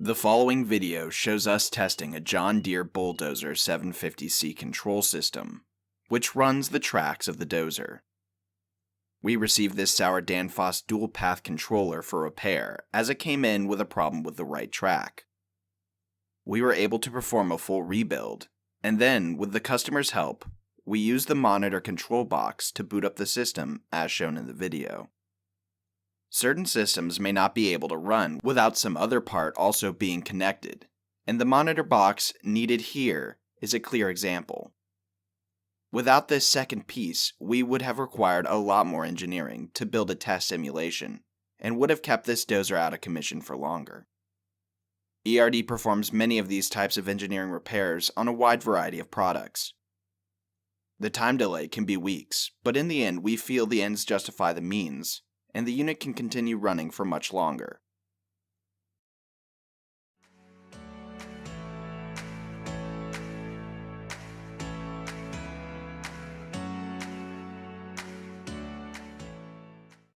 The following video shows us testing a John Deere Bull Dozer 750C control system, which runs the tracks of the dozer. We received this Sauer Danfoss dual path controller for repair as it came in with a problem with the right track. We were able to perform a full rebuild, and then, with the customer's help, we used the monitor control box to boot up the system as shown in the video. Certain systems may not be able to run without some other part also being connected, and the monitor box needed here is a clear example. Without this second piece, we would have required a lot more engineering to build a test simulation, and would have kept this dozer out of commission for longer. ERD performs many of these types of engineering repairs on a wide variety of products. The time delay can be weeks, but in the end we feel the ends justify the means, and the unit can continue running for much longer.